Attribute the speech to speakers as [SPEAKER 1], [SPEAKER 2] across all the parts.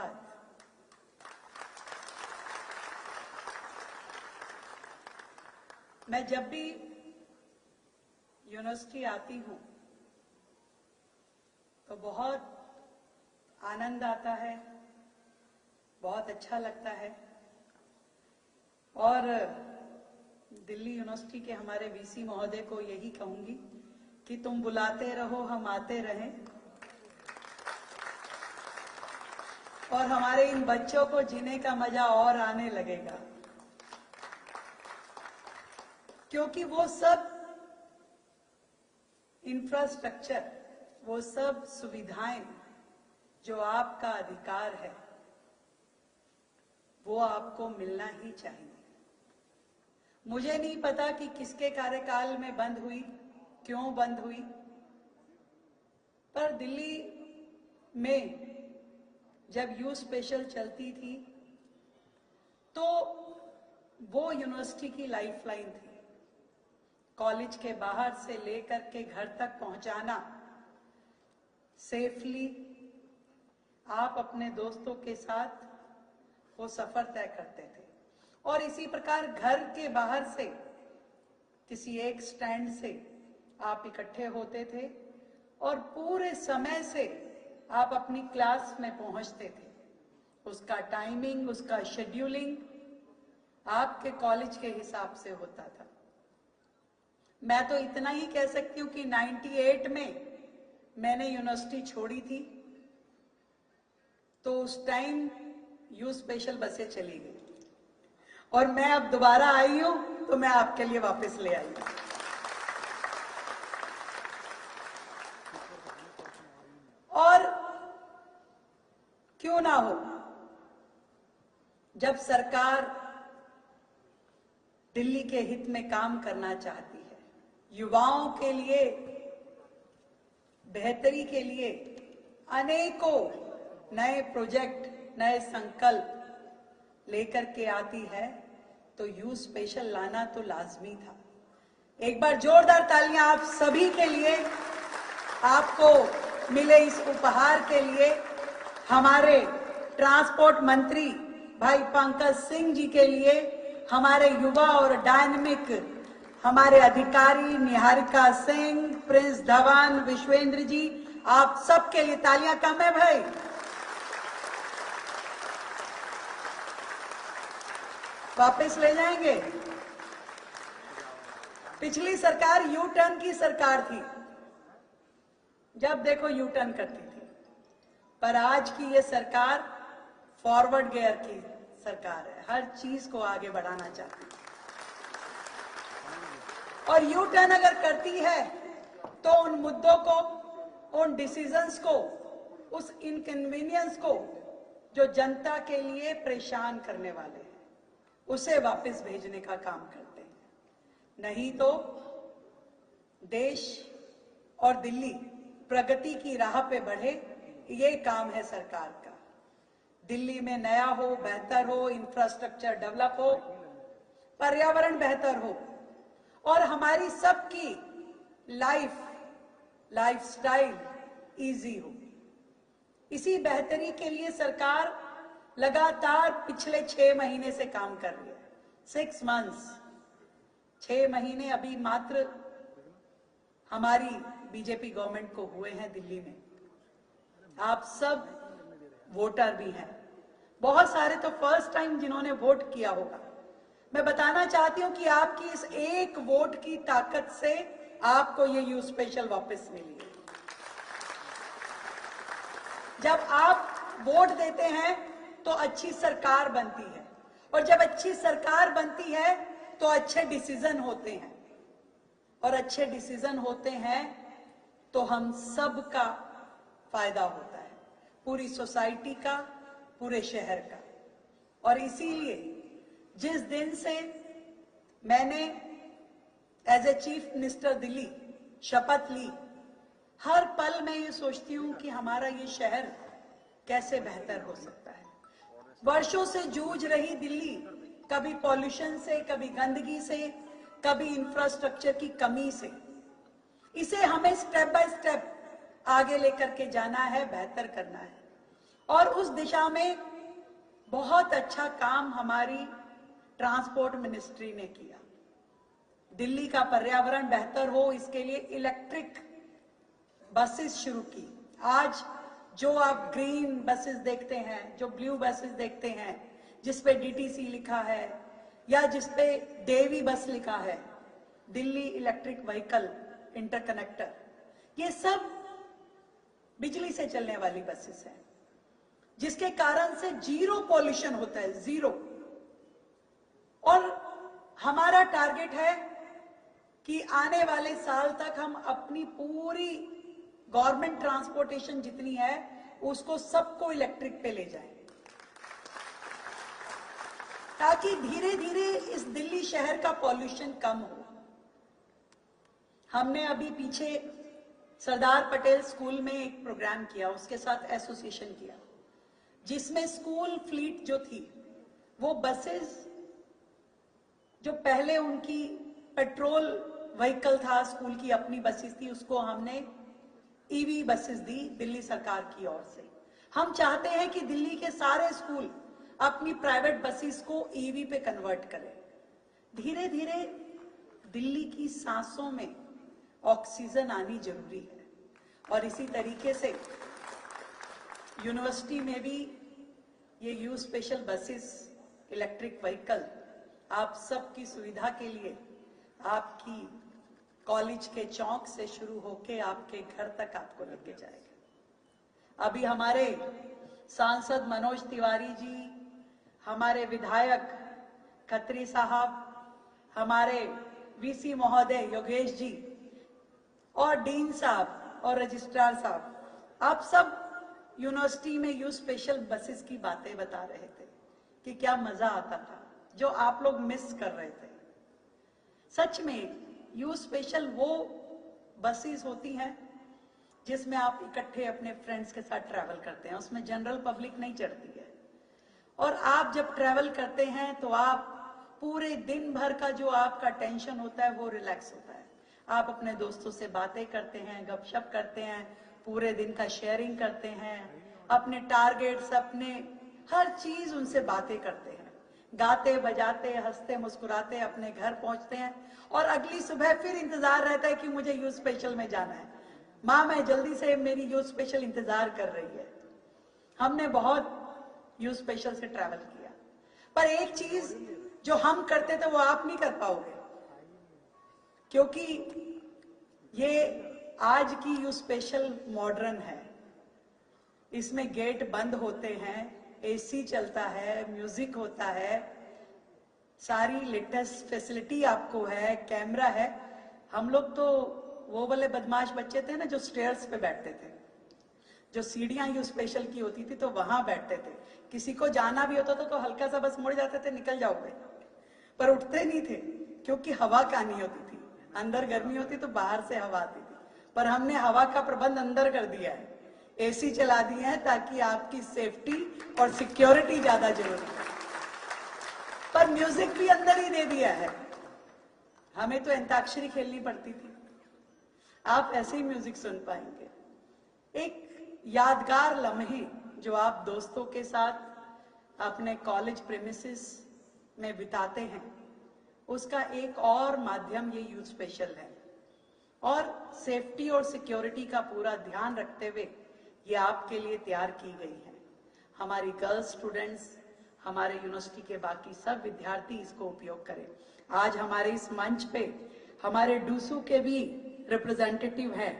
[SPEAKER 1] धन्यवाद। मैं जब भी यूनिवर्सिटी आती हूं तो बहुत आनंद आता है, बहुत अच्छा लगता है। और दिल्ली यूनिवर्सिटी के हमारे वीसी महोदय को यही कहूंगी कि तुम बुलाते रहो, हम आते रहें और हमारे इन बच्चों को जीने का मजा और आने लगेगा, क्योंकि वो सब इंफ्रास्ट्रक्चर, वो सब सुविधाएं जो आपका अधिकार है, वो आपको मिलना ही चाहिए। मुझे नहीं पता कि किसके कार्यकाल में बंद हुई, क्यों बंद हुई, पर दिल्ली में जब यू स्पेशल चलती थी तो वो यूनिवर्सिटी की लाइफलाइन थी। कॉलेज के बाहर से लेकर के घर तक पहुंचाना सेफली, आप अपने दोस्तों के साथ वो सफर तय करते थे। और इसी प्रकार घर के बाहर से किसी एक स्टैंड से आप इकट्ठे होते थे और पूरे समय से आप अपनी क्लास में पहुंचते थे। उसका टाइमिंग, उसका शेड्यूलिंग आपके कॉलेज के हिसाब से होता था। मैं तो इतना ही कह सकती हूँ कि 98 में मैंने यूनिवर्सिटी छोड़ी थी तो उस टाइम यू स्पेशल बसें चली गई और मैं अब दोबारा आई हूं तो मैं आपके लिए वापस ले आई हूं। और क्यों ना हो, जब सरकार दिल्ली के हित में काम करना चाहती है, युवाओं के लिए बेहतरी के लिए अनेकों नए प्रोजेक्ट, नए संकल्प लेकर के आती है, तो यू स्पेशल लाना तो लाजमी था। एक बार जोरदार तालियां आप सभी के लिए, आपको मिले इस उपहार के लिए। हमारे ट्रांसपोर्ट मंत्री भाई पंकज सिंह जी के लिए, हमारे युवा और डायनेमिक हमारे अधिकारी निहारिका सिंह, प्रिंस धवन, विश्वेंद्र जी, आप सबके लिए तालियां कम है भाई। वापस ले जाएंगे। पिछली सरकार यू टर्न की सरकार थी, जब देखो यू टर्न करती थी, पर आज की ये सरकार फॉरवर्ड गियर की सरकार है, हर चीज को आगे बढ़ाना चाहती है। और यू टर्न अगर करती है तो उन मुद्दों को, उन डिसीजंस को, उस इनकन्वीनियंस को जो जनता के लिए परेशान करने वाले हैं, उसे वापस भेजने का काम करते हैं। नहीं तो देश और दिल्ली प्रगति की राह पे बढ़े, ये काम है सरकार का। दिल्ली में नया हो, बेहतर हो, इंफ्रास्ट्रक्चर डेवलप हो, पर्यावरण बेहतर हो और हमारी सबकी लाइफस्टाइल इजी हो। इसी बेहतरी के लिए सरकार लगातार पिछले 6 महीने से काम कर रही है। 6 मंथ्स, 6 महीने अभी मात्र हमारी बीजेपी गवर्नमेंट को हुए हैं दिल्ली में। आप सब वोटर भी हैं, बहुत सारे तो फर्स्ट टाइम जिन्होंने वोट किया होगा। मैं बताना चाहती हूं कि आपकी इस एक वोट की ताकत से आपको ये यू स्पेशल वापस मिली है। जब आप वोट देते हैं तो अच्छी सरकार बनती है, और जब अच्छी सरकार बनती है तो अच्छे डिसीजन होते हैं, और अच्छे डिसीजन होते हैं तो हम सब का फायदा होता है, पूरी सोसाइटी का, पूरे शहर का। और इसीलिए जिस दिन से मैंने as a chief minister Delhi शपथ ली, हर पल मैं ये सोचती हूं कि हमारा ये शहर कैसे बेहतर हो सकता है। वर्षों से जूझ रही दिल्ली, कभी पॉल्यूशन से, कभी गंदगी से, कभी इंफ्रास्ट्रक्चर की कमी से, इसे हमें स्टेप बाय स्टेप आगे लेकर के जाना है, बेहतर करना है। और उस दिशा में बहुत अच्छा काम हमारी ट्रांसपोर्ट मिनिस्ट्री ने किया। दिल्ली का पर्यावरण बेहतर हो इसके लिए इलेक्ट्रिक बसेस शुरू की। आज जो आप ग्रीन बसेस देखते हैं, जो ब्लू बसेस देखते हैं जिसपे डीटीसी लिखा है या जिसपे देवी बस लिखा है, दिल्ली इलेक्ट्रिक व्हीकल इंटरकनेक्टर, ये सब बिजली से चलने वाली बसेस हैं जिसके कारण से जीरो पॉल्यूशन होता है, जीरो। और हमारा टारगेट है कि आने वाले साल तक हम अपनी पूरी गवर्नमेंट ट्रांसपोर्टेशन जितनी है उसको सबको इलेक्ट्रिक पे ले जाएं, ताकि धीरे धीरे इस दिल्ली शहर का पॉल्यूशन कम हो। हमने अभी पीछे सरदार पटेल स्कूल में एक प्रोग्राम किया, उसके साथ एसोसिएशन किया, जिसमें स्कूल फ्लीट जो थी वो बसेस जो पहले उनकी पेट्रोल व्हीकल था, स्कूल की अपनी बसेस थी, उसको हमने ईवी बसेस दी दिल्ली सरकार की ओर से। हम चाहते हैं कि दिल्ली के सारे स्कूल अपनी प्राइवेट बसेस को ईवी पे कन्वर्ट करें। धीरे धीरे दिल्ली की सांसों में ऑक्सीजन आनी जरूरी है। और इसी तरीके से यूनिवर्सिटी में भी ये you special buses electric vehicle आप सबकी सुविधा के लिए आपकी कॉलेज के चौक से शुरू होके आपके घर तक आपको लेके जाएगा। अभी हमारे सांसद मनोज तिवारी जी, हमारे विधायक खत्री साहब, हमारे वीसी महोदय योगेश जी और डीन साहब और रजिस्ट्रार साहब, आप सब यूनिवर्सिटी में यू स्पेशल बसेस की बातें बता रहे थे कि क्या मजा आता था, जो आप लोग मिस कर रहे थे। सच में यू स्पेशल वो बसेस होती हैं जिसमें आप इकट्ठे अपने फ्रेंड्स के साथ ट्रैवल करते हैं, उसमें जनरल पब्लिक नहीं चढ़ती है। और आप जब ट्रैवल करते हैं तो आप पूरे दिन भर का जो आपका टेंशन होता है वो रिलैक्स होता है। आप अपने दोस्तों से बातें करते हैं, गपशप करते हैं, पूरे दिन का शेयरिंग करते हैं, अपने टारगेट्स, अपने हर चीज उनसे बातें करते हैं, गाते बजाते हंसते मुस्कुराते अपने घर पहुंचते हैं। और अगली सुबह फिर इंतजार रहता है कि मुझे यू स्पेशल में जाना है, माँ मैं जल्दी से, मेरी यू स्पेशल इंतजार कर रही है। हमने बहुत यू स्पेशल से ट्रैवल किया, पर एक चीज जो हम करते थे वो आप नहीं कर पाओगे, क्योंकि ये आज की यू स्पेशल मॉडर्न है। इसमें गेट बंद होते हैं, एसी चलता है, म्यूजिक होता है, सारी लेटेस्ट फैसिलिटी आपको है, कैमरा है। हम लोग तो वो वाले बदमाश बच्चे थे ना जो स्टेयर्स पे बैठते थे, जो सीढ़ियां यू स्पेशल की होती थी तो वहां बैठते थे। किसी को जाना भी होता था तो हल्का सा बस मुड़ जाते थे, निकल जाओगे, पर उठते नहीं थे क्योंकि हवा कहानी होती थी। अंदर गर्मी होती तो बाहर से हवा आती थी, पर हमने हवा का प्रबंध अंदर कर दिया है, एसी चला दिए हैं ताकि आपकी सेफ्टी और सिक्योरिटी ज्यादा जरूरी है। पर म्यूजिक भी अंदर ही दे दिया है। हमें तो अंताक्षरी खेलनी पड़ती थी, आप ऐसे ही म्यूजिक सुन पाएंगे। एक यादगार लम्हे जो आप दोस्तों के साथ अपने कॉलेज प्रेमिसेस में बिताते हैं, उसका एक और माध्यम ये यू स्पेशल है। और सेफ्टी और सिक्योरिटी का पूरा ध्यान रखते हुए ये आपके लिए तैयार की गई है। हमारी गर्ल्स स्टूडेंट्स, हमारे यूनिवर्सिटी के बाकी सब विद्यार्थी इसको उपयोग करें। आज हमारे इस मंच पे हमारे डूसू के भी रिप्रेजेंटेटिव हैं,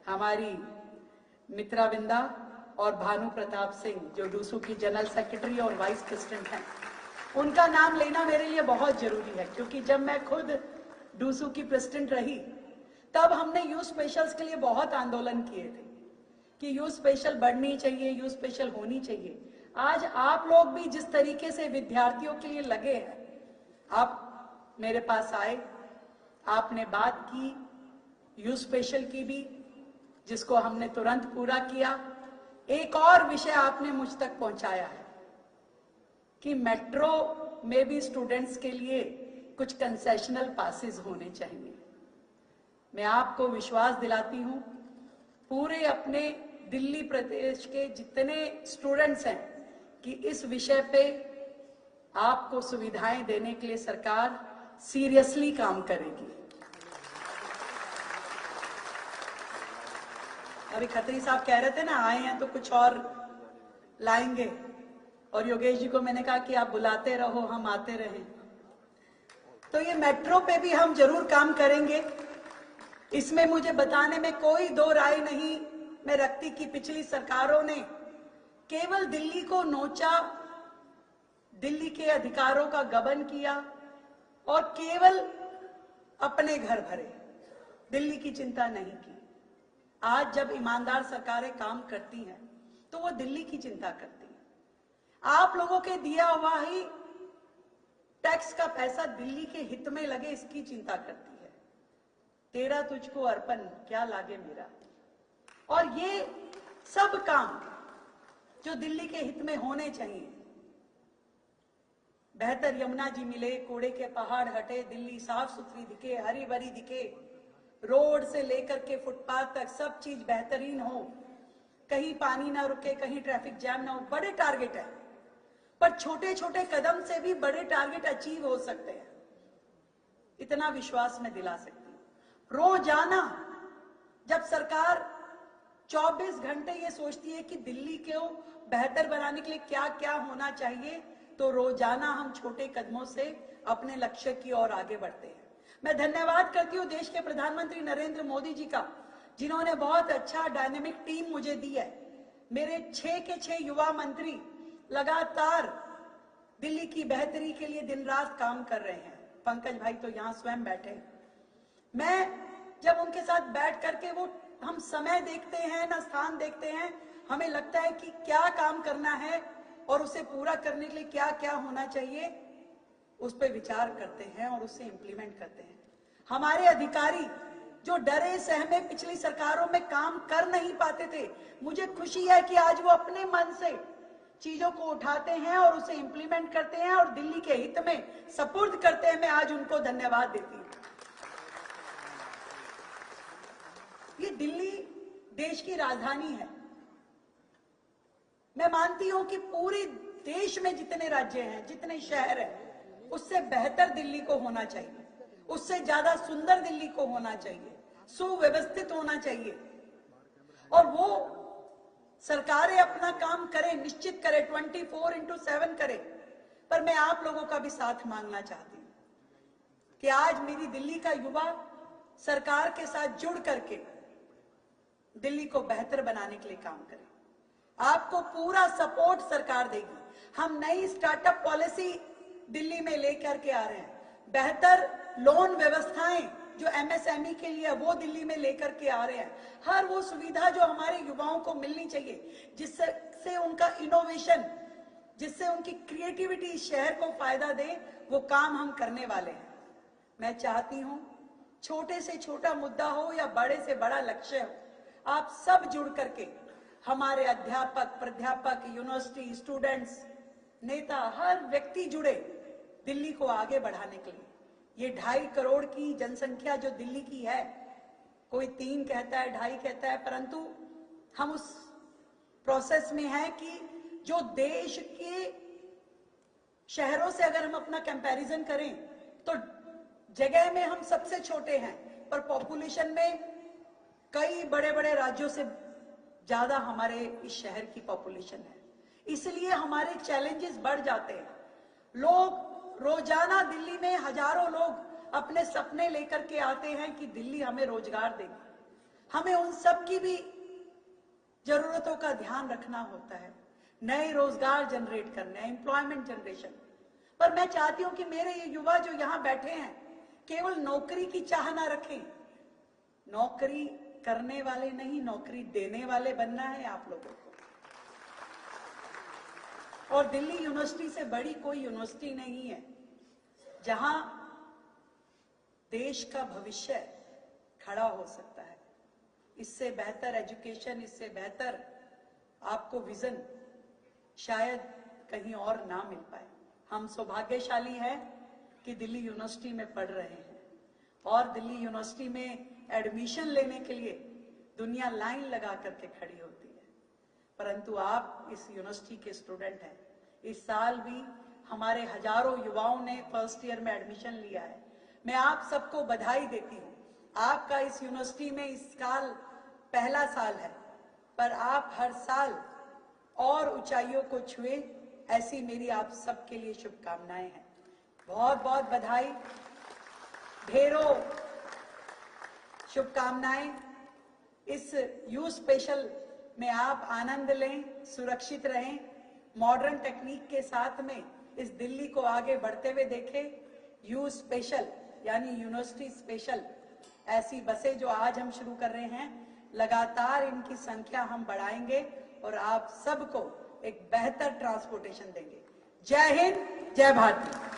[SPEAKER 1] हमारी मित्रा बिंदा और भानु प्रताप सिंह जो डूसू की जनरल सेक्रेटरी और वाइस प्रेसिडेंट हैं। उनका नाम लेना मेरे लिए बहुत जरूरी है, क्योंकि जब मैं खुद डूसू की प्रेसिडेंट रही तब हमने यू स्पेशल्स के लिए बहुत आंदोलन किए थे कि यू स्पेशल बढ़नी चाहिए, यू स्पेशल होनी चाहिए। आज आप लोग भी जिस तरीके से विद्यार्थियों के लिए लगे हैं, आप मेरे पास आए, आपने बात की यू स्पेशल की भी, जिसको हमने तुरंत पूरा किया। एक और विषय आपने मुझ तक पहुंचाया है कि मेट्रो में भी स्टूडेंट्स के लिए कुछ कंसेशनल पासेस होने चाहिए। मैं आपको विश्वास दिलाती हूं, पूरे अपने दिल्ली प्रदेश के जितने स्टूडेंट्स हैं कि इस विषय पे आपको सुविधाएं देने के लिए सरकार सीरियसली काम करेगी। अभी खत्री साहब कह रहे थे ना, आए हैं तो कुछ और लाएंगे, और योगेश जी को मैंने कहा कि आप बुलाते रहो, हम आते रहें। तो ये मेट्रो पे भी हम जरूर काम करेंगे, इसमें मुझे बताने में कोई दो राय नहीं मैं रखती कि पिछली सरकारों ने केवल दिल्ली को नोचा, दिल्ली के अधिकारों का गबन किया और केवल अपने घर भरे, दिल्ली की चिंता नहीं की। आज जब ईमानदार सरकारें काम करती हैं तो वो दिल्ली की चिंता करती हैं। आप लोगों के दिया हुआ ही टैक्स का पैसा दिल्ली के हित में लगे, इसकी चिंता करती है। तेरा तुझको अर्पण क्या लागे मेरा। और ये सब काम जो दिल्ली के हित में होने चाहिए, बेहतर यमुना जी मिले, कूड़े के पहाड़ हटे, दिल्ली साफ सुथरी दिखे, हरी भरी दिखे, रोड से लेकर के फुटपाथ तक सब चीज बेहतरीन हो, कहीं पानी ना रुके, कहीं ट्रैफिक जैम ना हो। बड़े टारगेट है, पर छोटे छोटे कदम से भी बड़े टारगेट अचीव हो सकते हैं, इतना विश्वास मैं दिला सकती हूं। रोजाना जब सरकार 24 घंटे ये सोचती है कि दिल्ली को बेहतर बनाने के लिए क्या क्या होना चाहिए, तो रोजाना हम छोटे कदमों से अपने लक्ष्य की ओर आगे बढ़ते हैं। मैं धन्यवाद करती हूँ देश के प्रधानमंत्री नरेंद्र मोदी जी का, जिन्होंने बहुत अच्छा डायनेमिक टीम मुझे दी है। मेरे 6 के 6 युवा मंत्री लगातार दिल्ली की बेहतरी के लिए दिन रात काम कर रहे हैं। पंकज भाई तो यहाँ स्वयं बैठे हैं। मैं जब उनके साथ बैठ करके वो हम समय देखते हैं ना स्थान देखते हैं, हमें लगता है कि क्या काम करना है और उसे पूरा करने के लिए क्या क्या होना चाहिए, उस पर विचार करते हैं और उसे इंप्लीमेंट करते हैं। हमारे अधिकारी जो डरे सहमे पिछली सरकारों में काम कर नहीं पाते थे, मुझे खुशी है कि आज वो अपने मन से चीजों को उठाते हैं और उसे इंप्लीमेंट करते हैं और दिल्ली के हित में सपुर्द करते हैं। मैं आज उनको धन्यवाद देती हूं। ये दिल्ली देश की राजधानी है। मैं मानती हूं कि पूरे देश में जितने राज्य हैं, जितने शहर हैं, उससे बेहतर दिल्ली को होना चाहिए, उससे ज्यादा सुंदर दिल्ली को होना चाहिए, सुव्यवस्थित होना चाहिए। और वो सरकारें अपना काम करें, निश्चित करें, 24x7 करें। पर मैं आप लोगों का भी साथ मांगना चाहती हूं कि आज मेरी दिल्ली का युवा सरकार के साथ जुड़ करके दिल्ली को बेहतर बनाने के लिए काम करे। आपको पूरा सपोर्ट सरकार देगी। हम नई स्टार्टअप पॉलिसी दिल्ली में लेकर के आ रहे हैं, बेहतर लोन व्यवस्थाएं जो एमएसएमई के लिए वो दिल्ली में लेकर के आ रहे हैं। हर वो सुविधा जो हमारे युवाओं को मिलनी चाहिए, जिससे उनका इनोवेशन, जिससे उनकी क्रिएटिविटी शहर को फायदा दे, वो काम हम करने वाले हैं। मैं चाहती हूं छोटे से छोटा मुद्दा हो या बड़े से बड़ा लक्ष्य हो, आप सब जुड़ करके, हमारे अध्यापक, प्राध्यापक, यूनिवर्सिटी, स्टूडेंट्स, नेता, हर व्यक्ति जुड़े दिल्ली को आगे बढ़ाने के लिए। ये 2.5 करोड़ की जनसंख्या जो दिल्ली की है, कोई 3 कहता है, 2.5 कहता है, परंतु हम उस प्रोसेस में हैं कि जो देश के शहरों से अगर हम अपना कंपैरिजन करें तो जगह में हम सबसे छोटे हैं, पर पॉपुलेशन में कई बड़े बड़े राज्यों से ज्यादा हमारे इस शहर की पॉपुलेशन है। इसलिए हमारे चैलेंजेस बढ़ जाते हैं। लोग रोजाना दिल्ली में हजारों लोग अपने सपने लेकर के आते हैं कि दिल्ली हमें रोजगार देगी। हमें उन सब की भी जरूरतों का ध्यान रखना होता है, नए रोजगार जनरेट करने, एम्प्लॉयमेंट जनरेशन। पर मैं चाहती हूं कि मेरे ये युवा जो यहाँ बैठे हैं केवल नौकरी की चाह ना रखें। नौकरी करने वाले नहीं, नौकरी देने वाले बनना है आप लोगों को। और दिल्ली यूनिवर्सिटी से बड़ी कोई यूनिवर्सिटी नहीं है जहां देश का भविष्य खड़ा हो सकता है। इससे बेहतर एजुकेशन, इससे बेहतर आपको विजन शायद कहीं और ना मिल पाए। हम सौभाग्यशाली हैं कि दिल्ली यूनिवर्सिटी में पढ़ रहे हैं, और दिल्ली यूनिवर्सिटी में एडमिशन लेने के लिए दुनिया लाइन लगा करके खड़ी होती है। परंतु आप इस यूनिवर्सिटी के स्टूडेंट हैं। इस साल भी हमारे हजारों युवाओं ने फर्स्ट ईयर में एडमिशन लिया है। मैं आप सबको बधाई देती हूँ। आपका इस यूनिवर्सिटी में इस साल पहला साल है, पर आप हर साल और ऊंचाइयों को छुए, ऐसी मेरी आप सबके लिए शुभकामनाएं हैं। बहुत बहुत बधाई, ढेरों शुभकामनाएं। इस यू स्पेशल में आप आनंद लें, सुरक्षित रहें, मॉडर्न टेक्निक के साथ में इस दिल्ली को आगे बढ़ते हुए देखें। यू स्पेशल यानी यूनिवर्सिटी स्पेशल, ऐसी बसें जो आज हम शुरू कर रहे हैं, लगातार इनकी संख्या हम बढ़ाएंगे और आप सबको एक बेहतर ट्रांसपोर्टेशन देंगे। जय हिंद, जय भारत।